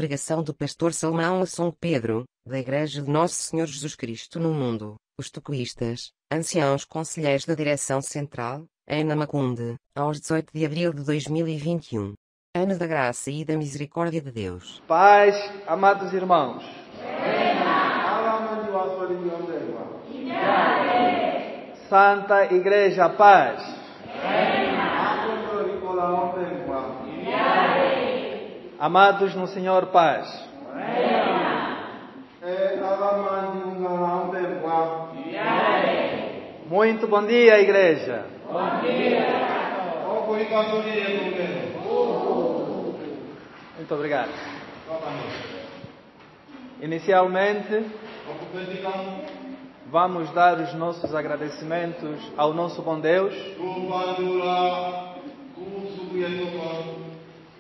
Pregação do pastor Salmão Assong Pedro, da Igreja de Nosso Senhor Jesus Cristo no Mundo, os tocoístas, anciãos conselheiros da Direção Central, em Namacunde, aos 18 de abril de 2021. Ano da graça e da misericórdia de Deus. Paz, amados irmãos. Santa Igreja Paz. Amados no Senhor Paz. Muito bom dia, igreja. Bom dia. Muito obrigado. Inicialmente, vamos dar os nossos agradecimentos ao nosso bom Deus,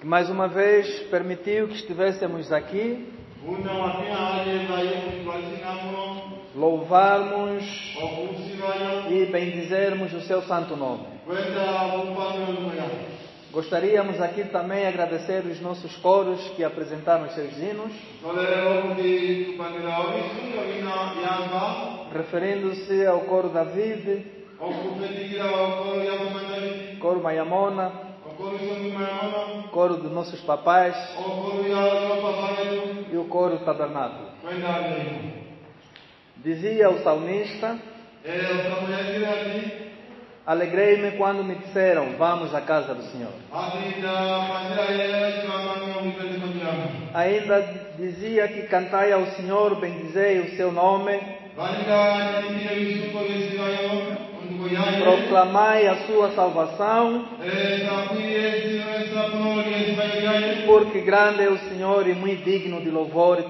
que mais uma vez permitiu que estivéssemos aqui, louvarmos e bendizermos o seu santo nome. Gostaríamos aqui também agradecer os nossos coros que apresentaram os seus hinos, referindo-se ao coro David, coro Mayamona, coro dos nossos papais e o coro Tabernáculo. Dizia o salmista: alegrei-me quando me disseram, vamos à casa do Senhor. Ainda dizia que cantai ao Senhor, bendizei o seu nome, proclamai a sua salvação, porque grande é o Senhor e muito digno de louvor,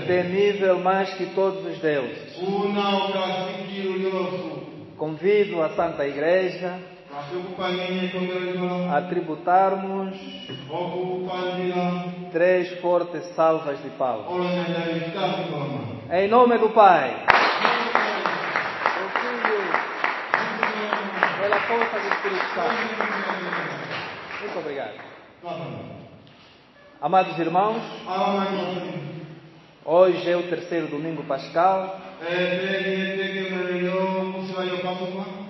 temível mais que todos os deuses. Convido a Santa Igreja a tributarmos 3 fortes salvas de palmas. Em nome do Pai, do Filho, pela força do Espírito Santo. Muito obrigado. Amados irmãos, hoje é o terceiro domingo pascal.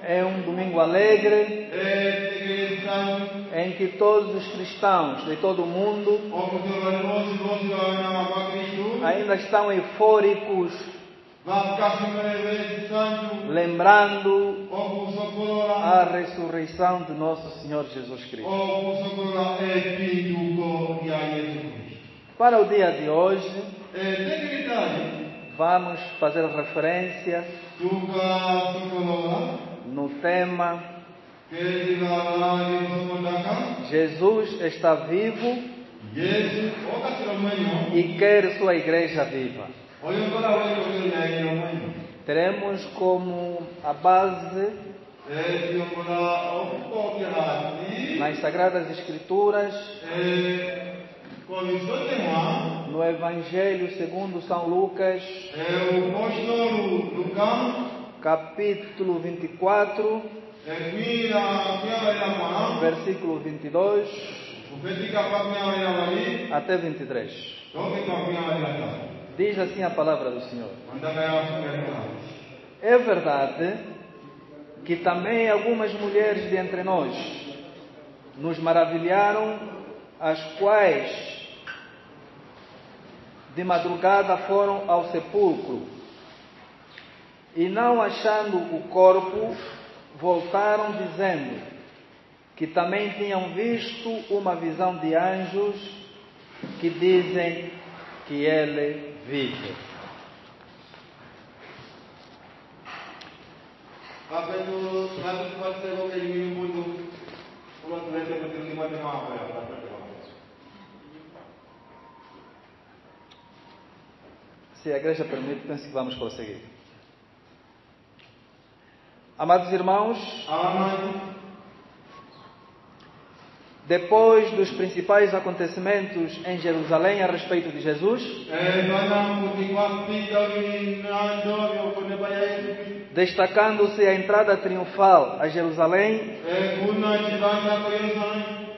É um domingo alegre, em que todos os cristãos de todo o mundo ainda estão eufóricos, lembrando a ressurreição de nosso Senhor Jesus Cristo. Para o dia de hoje, vamos fazer referência no tema Jesus está vivo e quer sua igreja viva. Teremos como a base nas Sagradas Escrituras, no Evangelho segundo São Lucas, capítulo 24, versículo 22 até 23. Diz assim a palavra do Senhor: é verdade que também algumas mulheres de entre nós nos maravilharam, as quais de madrugada foram ao sepulcro e, não achando o corpo, voltaram dizendo que também tinham visto uma visão de anjos que dizem que ele vive. Se a igreja permite, penso que vamos prosseguir. Amados irmãos, depois dos principais acontecimentos em Jerusalém a respeito de Jesus, destacando-se a entrada triunfal a Jerusalém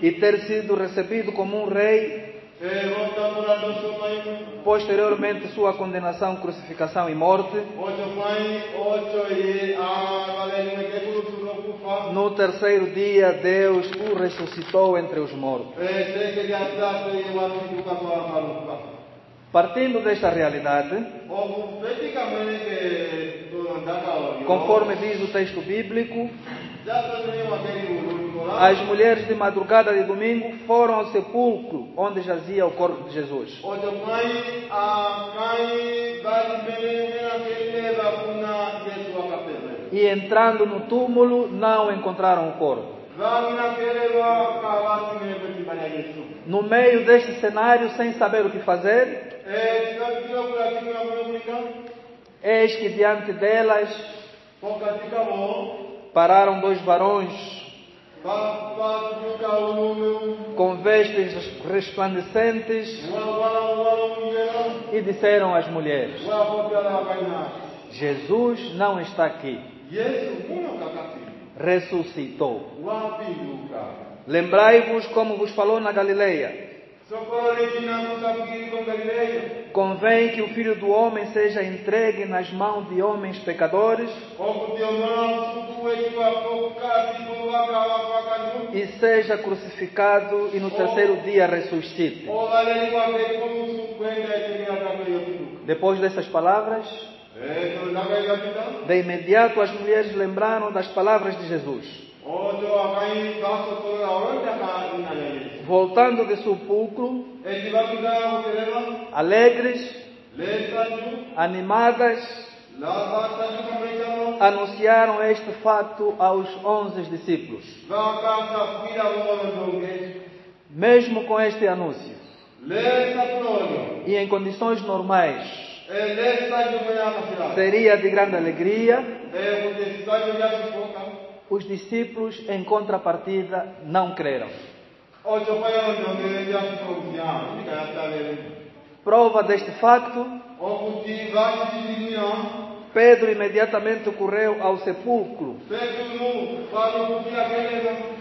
e ter sido recebido como um rei, posteriormente sua condenação, crucificação e morte. No terceiro dia, Deus o ressuscitou entre os mortos. Partindo desta realidade, conforme diz o texto bíblico, as mulheres de madrugada de domingo foram ao sepulcro onde jazia o corpo de Jesus. E entrando no túmulo, não encontraram o corpo. No meio deste cenário, sem saber o que fazer, eis que diante delas pararam dois varões com vestes resplandecentes e disseram às mulheres: Jesus não está aqui, ressuscitou. Lembrai-vos como vos falou na Galileia. Convém que o Filho do Homem seja entregue nas mãos de homens pecadores e seja crucificado e no terceiro dia ressuscite. Depois dessas palavras, de imediato as mulheres lembraram das palavras de Jesus. Voltando do sepulcro, alegres, animadas, anunciaram este fato aos 11 discípulos. Mesmo com este anúncio, e em condições normais, seria de grande alegria, os discípulos, em contrapartida, não creram. Prova deste facto, Pedro imediatamente correu ao sepulcro.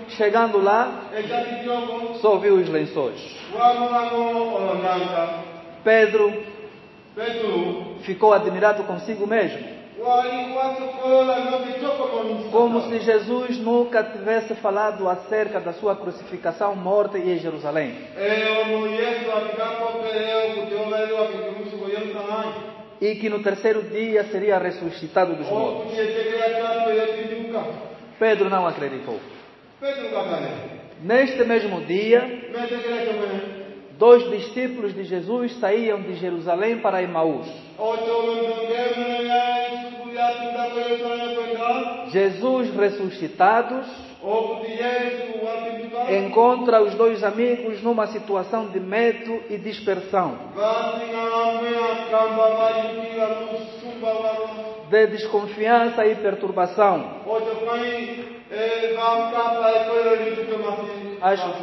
Chegando lá, só viu os lençóis. Pedro ficou admirado consigo mesmo, como se Jesus nunca tivesse falado acerca da sua crucificação, morte em Jerusalém. E que no terceiro dia seria ressuscitado dos mortos. Pedro não acreditou. Neste mesmo dia, dois discípulos de Jesus saíam de Jerusalém para Emaús. Jesus ressuscitados encontra os dois amigos numa situação de medo e dispersão, de desconfiança e perturbação.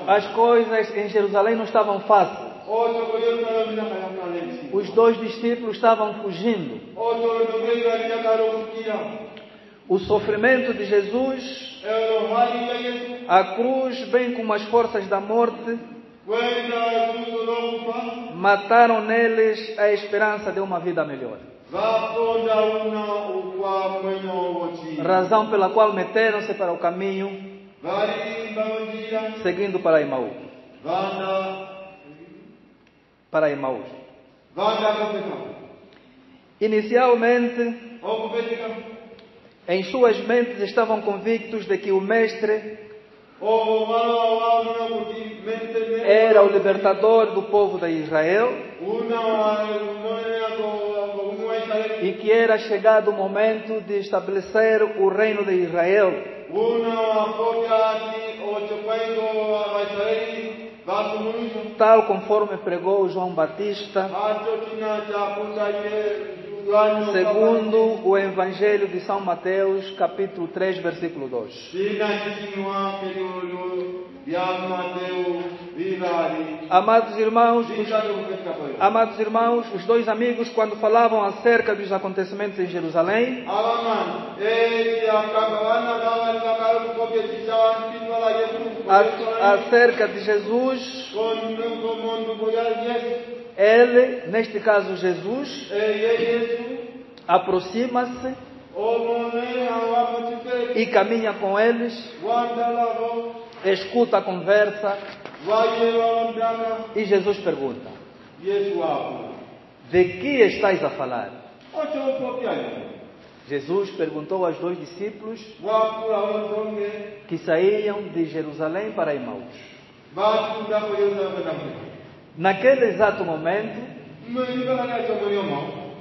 As coisas em Jerusalém não estavam fáceis. Os dois discípulos estavam fugindo. O sofrimento de Jesus, a cruz, bem como as forças da morte, mataram neles a esperança de uma vida melhor. Razão pela qual meteram-se para o caminho, seguindo para Emaús. Inicialmente, em suas mentes estavam convictos de que o Mestre era o libertador do povo de Israel e que era chegado o momento de estabelecer o reino de Israel, tal conforme pregou João Batista segundo o Evangelho de São Mateus, capítulo 3, versículo 2. Amados irmãos, os dois amigos, quando falavam acerca dos acontecimentos em Jerusalém, acerca de Jesus, ele, neste caso Jesus, aproxima-se e caminha com eles, escuta a conversa, e Jesus pergunta: de que estáis a falar? Jesus perguntou aos dois discípulos que saíam de Jerusalém para Emaús. Naquele exato momento,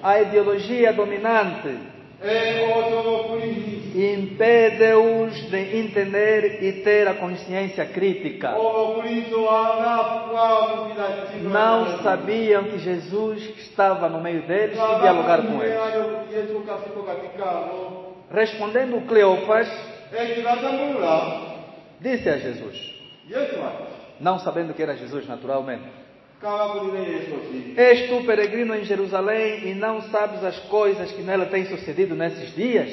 a ideologia dominante impede-os de entender e ter a consciência crítica. Não sabiam que Jesus estava no meio deles e dialogar com eles. Respondendo Cleofas, disse a Jesus, não sabendo que era Jesus naturalmente: és tu peregrino em Jerusalém e não sabes as coisas que nela têm sucedido nesses dias?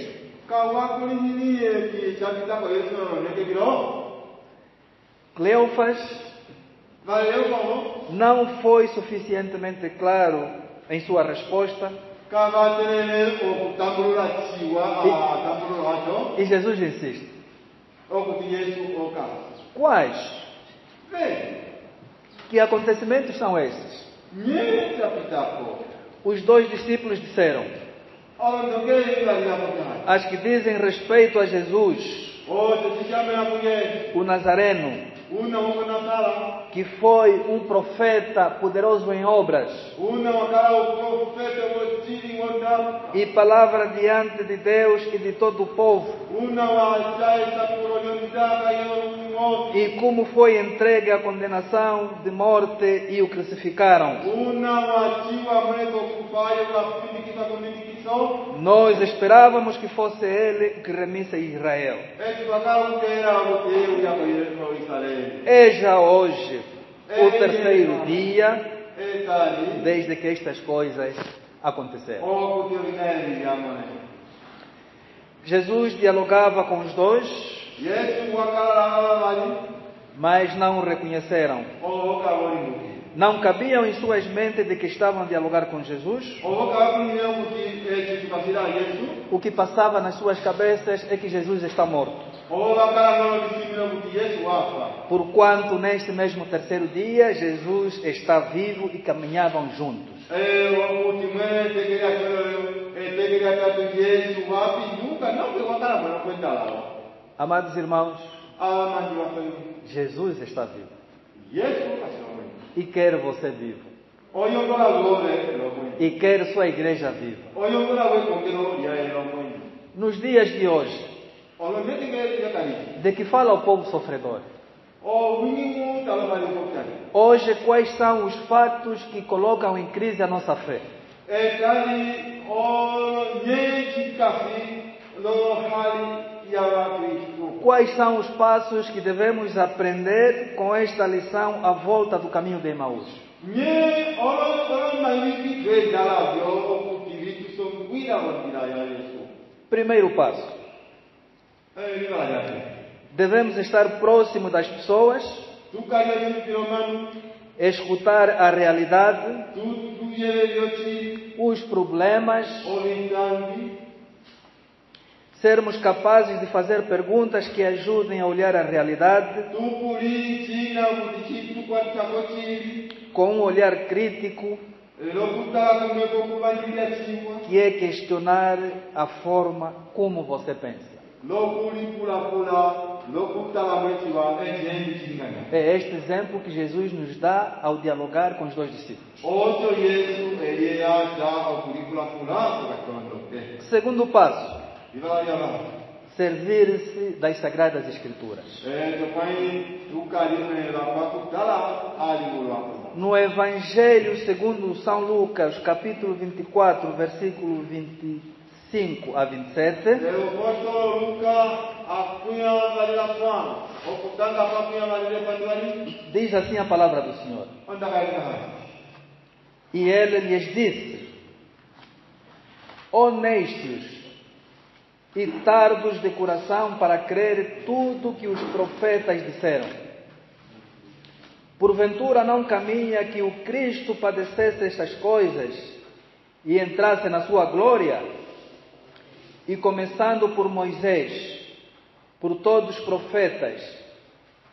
Cleofas não foi suficientemente claro em sua resposta, e Jesus insiste: quais? Que acontecimentos são esses? Os dois discípulos disseram: as que dizem respeito a Jesus, o Nazareno, que foi um profeta poderoso em obras e palavra diante de Deus e de todo o povo, e como foi entregue à condenação de morte e o crucificaram. Nós esperávamos que fosse ele que remisse Israel. É já hoje o terceiro dia desde que estas coisas aconteceram. Jesus dialogava com os dois, mas não o reconheceram. Não cabiam em suas mentes de que estavam a dialogar com Jesus. O que passava nas suas cabeças é que Jesus está morto. Porquanto neste mesmo terceiro dia Jesus está vivo e caminhavam juntos. Amados irmãos, Jesus está vivo e quer você vivo, e quer sua igreja viva. Nos dias de hoje, de que fala o povo sofredor? Hoje, quais são os fatos que colocam em crise a nossa fé? Quais são os passos que devemos aprender com esta lição à volta do caminho de Emaús? Primeiro passo: devemos estar próximo das pessoas, escutar a realidade, os problemas, sermos capazes de fazer perguntas que ajudem a olhar a realidade com um olhar crítico, que é questionar a forma como você pensa. É este exemplo que Jesus nos dá ao dialogar com os dois discípulos. Segundo passo: servir-se das Sagradas Escrituras. no Evangelho segundo São Lucas, capítulo 24, versículo 25 a 27, diz assim a palavra do Senhor. E ele lhes disse: honestos e tardos de coração para crer tudo que os profetas disseram. Porventura não caminha que o Cristo padecesse estas coisas e entrasse na sua glória? E começando por Moisés, por todos os profetas,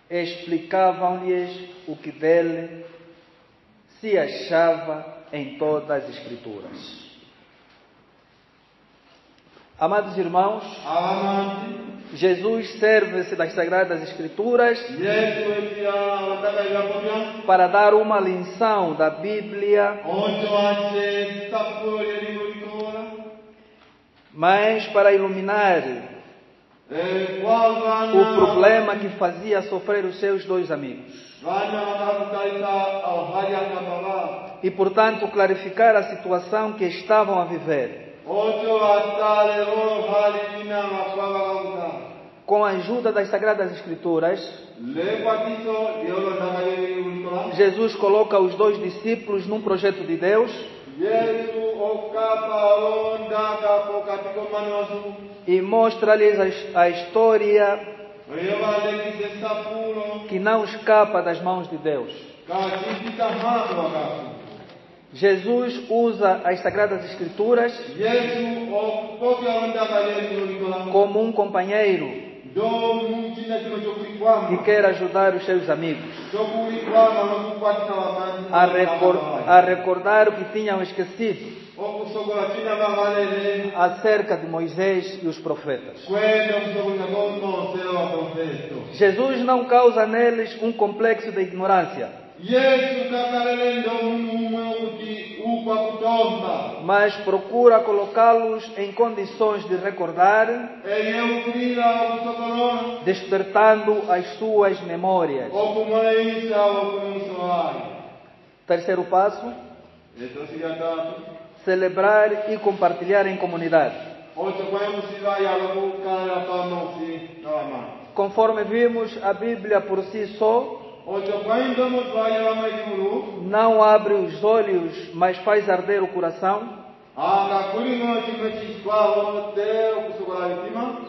explicavam-lhes o que dele se achava em todas as Escrituras. Amados irmãos, Jesus serve-se das Sagradas Escrituras para dar uma lição da Bíblia, mas para iluminar o problema que fazia sofrer os seus dois amigos. E, portanto, clarificar a situação que estavam a viver. Com a ajuda das Sagradas Escrituras, Jesus coloca os dois discípulos num projeto de Deus e mostra-lhes a história que não escapa das mãos de Deus. Jesus usa as Sagradas Escrituras como um companheiro que quer ajudar os seus amigos a recordar o que tinham esquecido acerca de Moisés e os profetas. Jesus não causa neles um complexo de ignorância, mas procura colocá-los em condições de recordar, despertando as suas memórias. Terceiro passo: celebrar e compartilhar em comunidade. Conforme vimos, a Bíblia por si só não abre os olhos, mas faz arder o coração.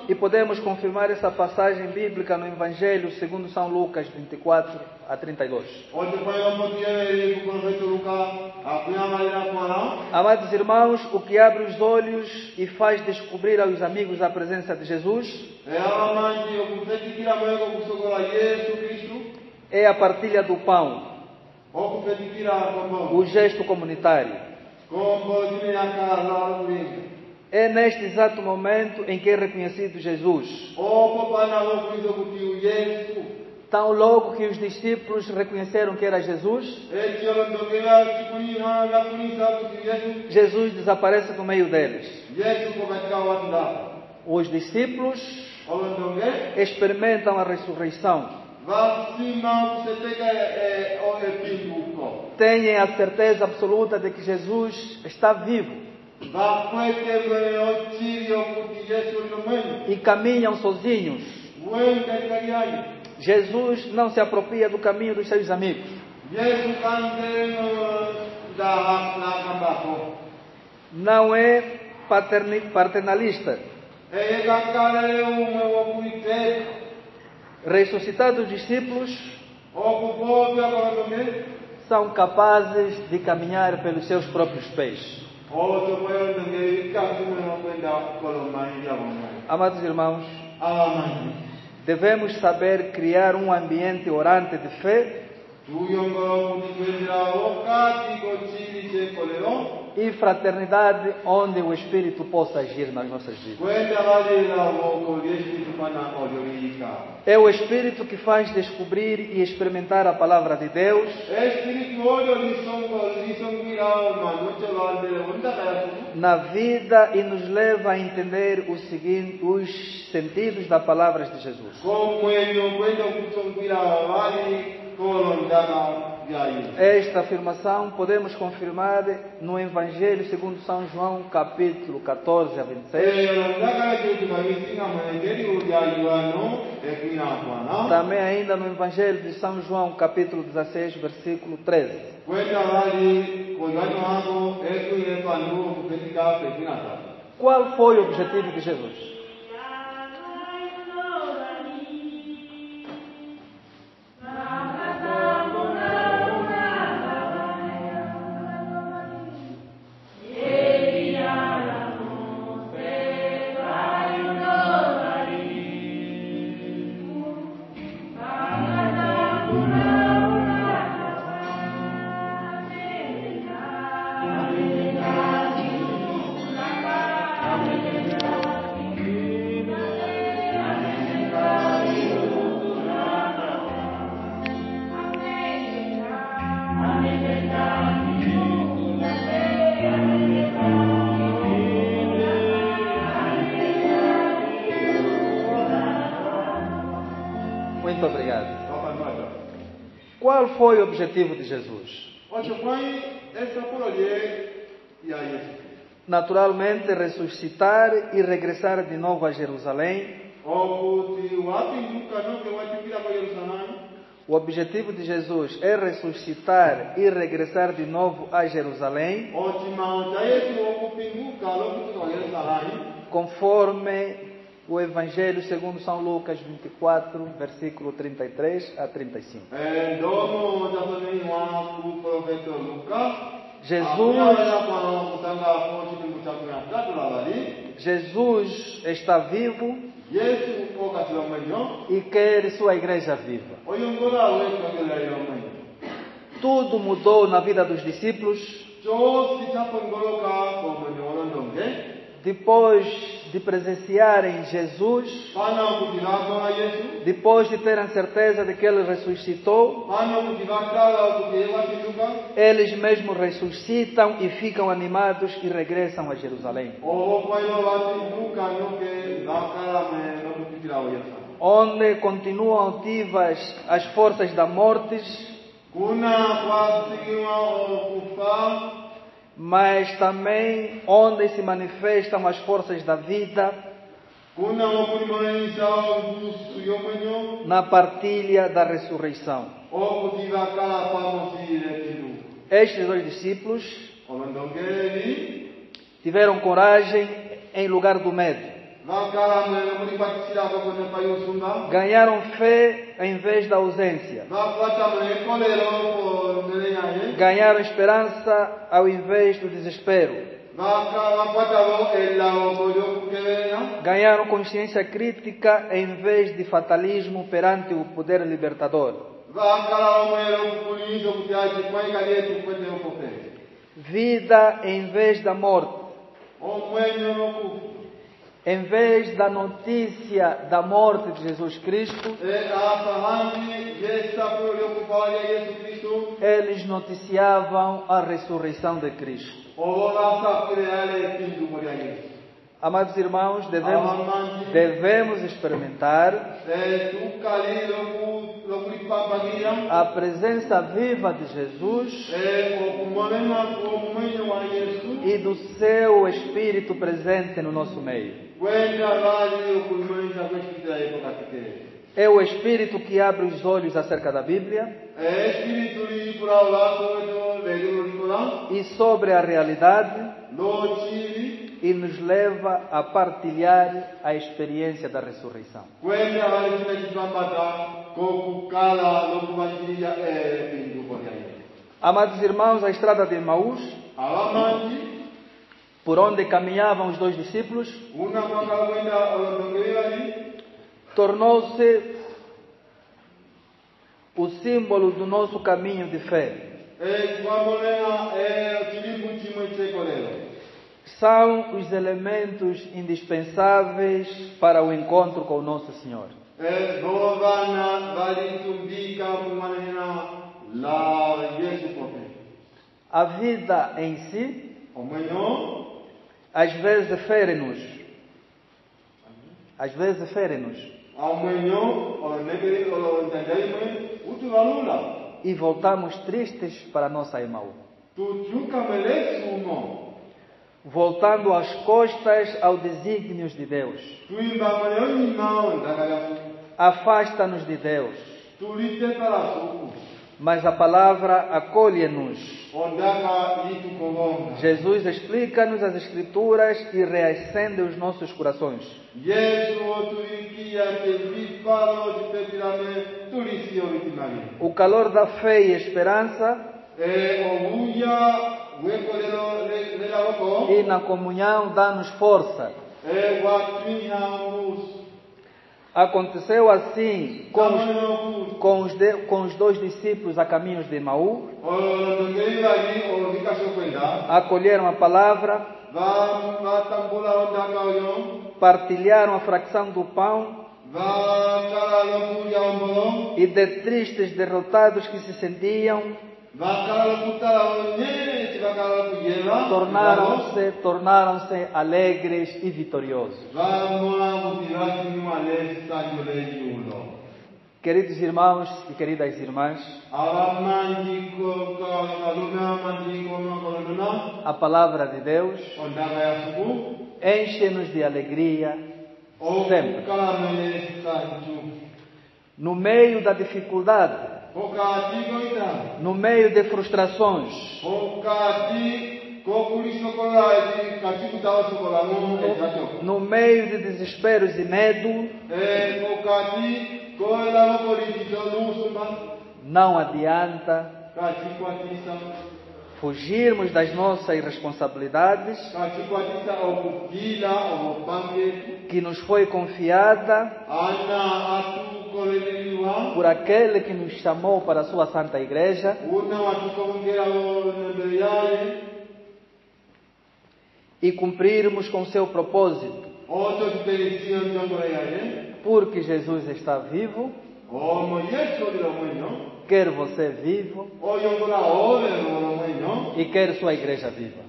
E podemos confirmar essa passagem bíblica no Evangelho segundo São Lucas 24 a 32. Amados irmãos, o que abre os olhos e faz descobrir aos amigos a presença de Jesus é a partilha do pão, o gesto comunitário. É neste exato momento em que é reconhecido Jesus. Tão logo que os discípulos reconheceram que era Jesus, Jesus desaparece do meio deles. Os discípulos experimentam a ressurreição. Tenham a certeza absoluta de que Jesus está vivo e caminham sozinhos. Jesus não se apropria do caminho dos seus amigos. Não é paternalista. Ressuscitados discípulos são capazes de caminhar pelos seus próprios pés. Amados irmãos, devemos saber criar um ambiente orante de fé e fraternidade onde o Espírito possa agir nas nossas vidas. É o Espírito que faz descobrir e experimentar a palavra de Deus na vida e nos leva a entender os sentidos das palavras de Jesus. Esta afirmação podemos confirmar no Evangelho segundo São João, capítulo 14 a 26. Também ainda no Evangelho de São João, capítulo 16, versículo 13. Qual foi o objetivo de Jesus? Muito obrigado. Qual foi o objetivo de Jesus? Naturalmente, ressuscitar e regressar de novo a Jerusalém. O objetivo de Jesus é ressuscitar e regressar de novo a Jerusalém, conforme o Evangelho segundo São Lucas 24, versículo 33 a 35. Jesus está vivo e quer sua igreja viva. Tudo mudou na vida dos discípulos depois de presenciarem Jesus, depois de terem certeza de que Ele ressuscitou. Eles mesmos ressuscitam e ficam animados e regressam a Jerusalém, onde continuam ativas as forças da morte, mas também onde se manifestam as forças da vida, na partilha da ressurreição. Estes dois discípulos tiveram coragem em lugar do medo. Ganharam fé em vez da ausência. Ganharam esperança ao invés do desespero. Ganharam consciência crítica em vez de fatalismo perante o poder libertador. Vida em vez da morte. Em vez da notícia da morte de Jesus Cristo, eles noticiavam a ressurreição de Cristo. Amados irmãos, devemos experimentar a presença viva de Jesus e do seu Espírito presente no nosso meio. É o Espírito que abre os olhos acerca da Bíblia e sobre a realidade e nos leva a partilhar a experiência da ressurreição. Amados irmãos, a estrada de Emaús, por onde caminhavam os dois discípulos, tornou-se o símbolo do nosso caminho de fé. São os elementos indispensáveis para o encontro com o nosso Senhor. A vida em si, às vezes fere-nos. E voltamos tristes para nossa Emaú. Voltando às costas aos desígnios de Deus. Afasta-nos de Deus. Mas a palavra acolhe-nos. Jesus explica-nos as Escrituras e reacende os nossos corações. O calor da fé e esperança e na comunhão dá-nos força. Aconteceu assim com os dois discípulos a caminhos de Emaú. Acolheram a palavra, partilharam a fração do pão e de tristes derrotados que se sentiam, tornaram-se alegres e vitoriosos. Queridos irmãos e queridas irmãs, a palavra de Deus enche-nos de alegria sempre. No meio da dificuldade, no meio de frustrações, no meio de desesperos e medo, não adianta fugirmos das nossas responsabilidades que nos foi confiada por aquele que nos chamou para a sua Santa Igreja e cumprirmos com seu propósito, porque Jesus está vivo. Quer você vivo e quer sua igreja viva.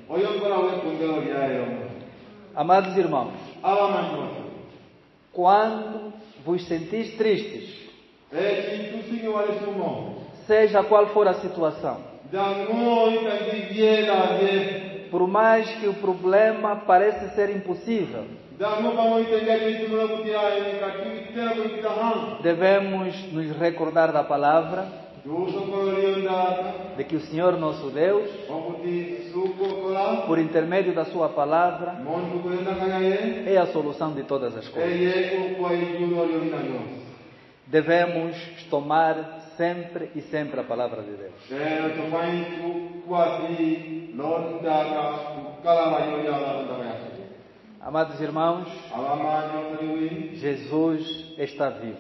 Amados irmãos, quando vos sentis tristes, seja qual for a situação, por mais que o problema pareça ser impossível, devemos nos recordar da palavra, de que o Senhor nosso Deus, por intermédio da sua palavra, é a solução de todas as coisas. Devemos tomar sempre e sempre a palavra de Deus. Amados irmãos, Jesus está vivo.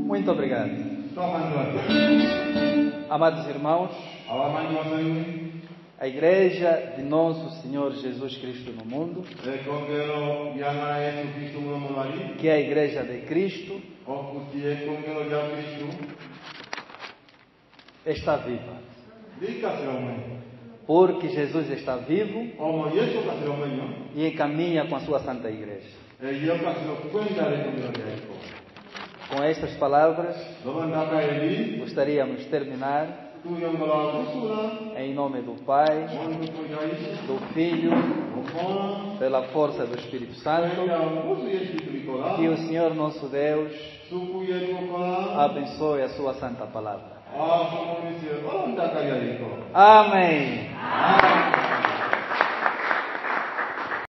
Muito obrigado. Amados irmãos, a Igreja de Nosso Senhor Jesus Cristo no mundo, que é a Igreja de Cristo, está viva. Porque Jesus está vivo e caminha com a sua Santa Igreja. Com estas palavras, gostaríamos de terminar Em nome do Pai, do Filho, pela força do Espírito Santo, que o Senhor nosso Deus abençoe a sua santa palavra. Amém.